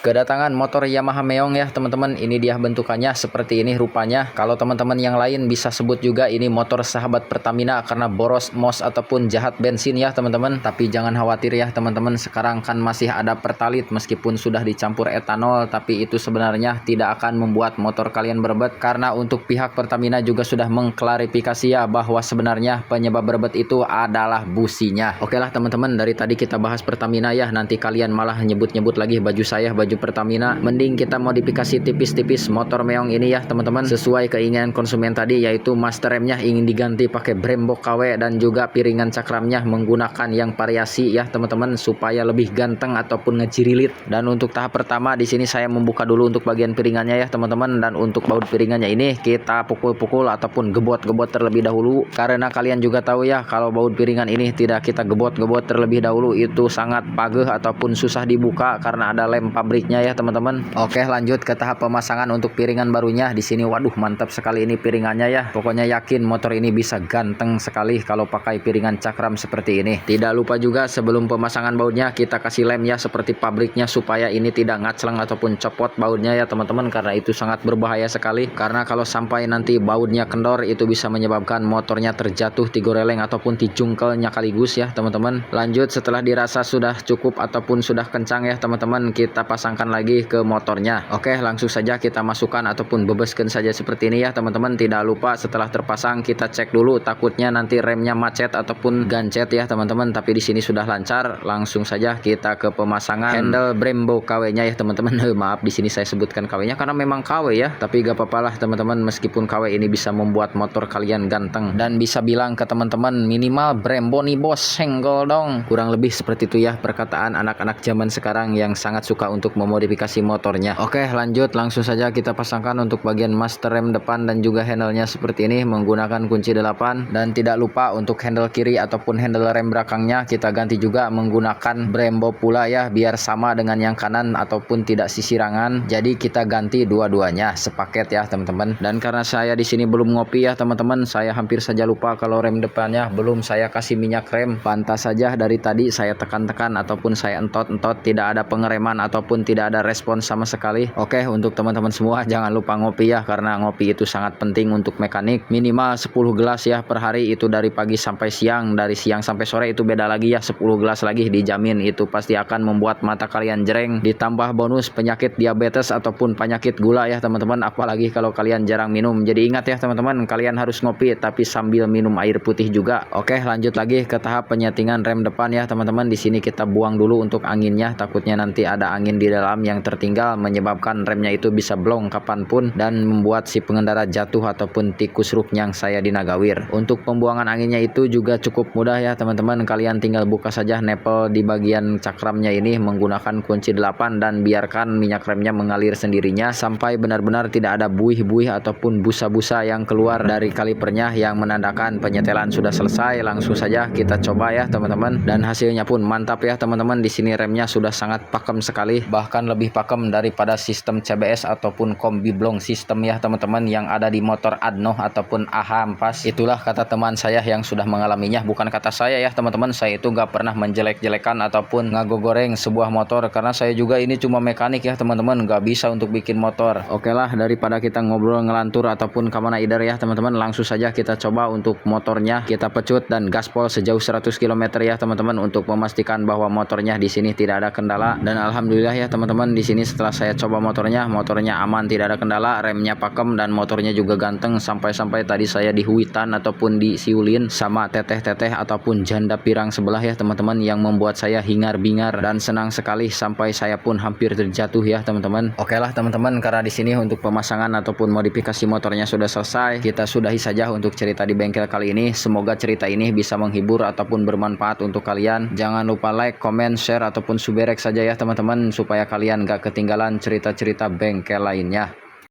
Kedatangan motor Yamaha Meong ya teman-teman. Ini dia bentukannya seperti ini rupanya. Kalau teman-teman yang lain bisa sebut juga ini motor sahabat Pertamina karena boros mos ataupun jahat bensin ya teman-teman. Tapi jangan khawatir ya teman-teman, sekarang kan masih ada pertalit meskipun sudah dicampur etanol, tapi itu sebenarnya tidak akan membuat motor kalian berbet karena untuk pihak Pertamina juga sudah mengklarifikasi ya bahwa sebenarnya penyebab berbet itu adalah businya. Oke lah teman-teman, dari tadi kita bahas Pertamina ya, nanti kalian malah nyebut-nyebut lagi baju saya, baju Pertamina. Mending kita modifikasi tipis-tipis motor Meong ini ya teman-teman, sesuai keinginan konsumen tadi, yaitu master remnya ingin diganti pakai Brembo KW dan juga piringan cakramnya menggunakan yang variasi ya teman-teman, supaya lebih ganteng ataupun ngecirilit. Dan untuk tahap pertama di sini saya membuka dulu untuk bagian piringannya ya teman-teman, dan untuk baut piringannya ini kita pukul-pukul ataupun gebot-gebot terlebih dahulu, karena kalian juga tahu ya kalau baut piringan ini tidak kita gebot-gebot terlebih dahulu itu sangat pageh ataupun susah dibuka karena ada lem pabriknya ya teman-teman. Oke, lanjut ke tahap pemasangan untuk piringan barunya. Di sini waduh mantap sekali ini piringannya ya. Pokoknya yakin motor ini bisa ganteng sekali kalau pakai piringan cakram seperti ini. Tidak lupa juga sebelum pemasangan bautnya kita kasih lem ya seperti pabriknya, supaya ini tidak ngacleng ataupun copot bautnya ya teman-teman, karena itu sangat berbahaya sekali. Karena kalau sampai nanti bautnya kendor itu bisa menyebabkan motornya terjatuh tigoreleng ataupun tijungkelnya kaligus ya teman-teman. Lanjut, setelah dirasa sudah cukup ataupun sudah kencang ya teman-teman, kita pasangkan lagi ke motornya. Oke, langsung saja kita masukkan ataupun bebeskan saja seperti ini ya teman-teman. Tidak lupa setelah terpasang kita cek dulu, takutnya nanti remnya macet ataupun gancet ya teman-teman. Tapi di sini sudah lancar. Langsung saja kita ke pemasangan handle Brembo KW-nya ya teman-teman. Maaf di sini saya sebutkan KW-nya karena memang KW ya, tapi gak apa-apa lah teman-teman, meskipun KW ini bisa membuat motor kalian ganteng dan bisa bilang ke teman-teman minimal Brembo nih bos, senggol dong. Kurang lebih seperti itu ya perkataan anak-anak zaman sekarang yang sangat suka untuk memodifikasi motornya. Oke, lanjut langsung saja kita pasangkan untuk bagian master rem depan dan juga handle-nya seperti ini menggunakan kunci 8. Dan tidak lupa untuk handle kiri ataupun handle rem belakangnya kita ganti juga menggunakan Brembo pula ya, biar sama dengan yang kanan ataupun tidak sisirangan. Jadi kita ganti dua-duanya sepaket ya teman-teman. Dan karena saya di sini belum ngopi ya teman-teman, saya hampir saja lupa kalau rem depannya belum saya kasih minyak rem. Pantas saja dari tadi saya tekan-tekan ataupun saya entot-entot tidak ada pengereman ataupun tidak ada respon sama sekali. Oke, untuk teman-teman semua jangan lupa ngopi ya, karena ngopi itu sangat penting untuk mekanik. Minimal 10 gelas ya per hari, itu dari pagi sampai siang. Dari siang sampai sore itu beda lagi ya, 10 gelas lagi dijamin. Itu pasti akan membuat mata kalian jereng, ditambah bonus penyakit diabetes ataupun penyakit gula ya teman-teman, apalagi kalau kalian jarang minum. Jadi ingat ya teman-teman, kalian harus ngopi tapi sambil minum air putih juga. Oke, lanjut lagi ke tahap penyetingan rem depan ya teman-teman. Di sini kita buang dulu untuk anginnya, takutnya nanti ada angin di dalam yang tertinggal menyebabkan remnya itu bisa blong kapanpun dan membuat si pengendara jatuh ataupun tikus ruk yang saya di Nagawir. Untuk pembuangan anginnya itu juga cukup mudah ya teman-teman, kalian tinggal buka saja nepel di bagian cakramnya ini menggunakan kunci 8 dan biarkan minyak remnya mengalir sendirinya sampai benar-benar tidak ada buih-buih ataupun busa-busa yang keluar dari kalipernya yang menandakan penyetelan sudah selesai. Langsung saja kita coba ya teman-teman, dan hasilnya pun mantap ya teman-teman. Di sini remnya sudah sangat pakem sekali, bahkan lebih pakem daripada sistem CBS ataupun kombi blong sistem ya teman-teman yang ada di motor Adno ataupun AHA Ampas. Itulah kata teman saya yang sudah mengalaminya, bukan kata saya ya teman-teman. Saya itu gak pernah menjelek-jelekan ataupun ngagogoreng sebuah motor, karena saya juga ini cuma mekanik ya teman-teman, gak bisa untuk bikin motor. Oke lah, daripada kita ngobrol ngelantur ataupun kamana ider ya teman-teman, langsung saja kita coba untuk motornya. Kita pecut dan gaspol sejauh 100 km ya teman-teman, untuk memastikan bahwa motornya di sini tidak ada kendala. Dan alhamdulillah ya teman-teman, di sini setelah saya coba motornya aman, tidak ada kendala, remnya pakem dan motornya juga ganteng. Sampai-sampai tadi saya di huitan ataupun di siulin sama teteh-teteh ataupun janda pirang sebelah ya teman-teman, yang membuat saya hingar-bingar dan senang sekali sampai saya pun hampir terjatuh ya teman-teman. Oke lah teman-teman, karena di sini untuk pemasangan ataupun modifikasi motornya sudah selesai, kita sudahi saja untuk cerita di bengkel kali ini. Semoga cerita ini bisa menghibur ataupun bermanfaat untuk kalian. Jangan lupa like, comment, share ataupun suberek saja ya teman-teman, supaya kalian gak ketinggalan cerita-cerita bengkel lainnya.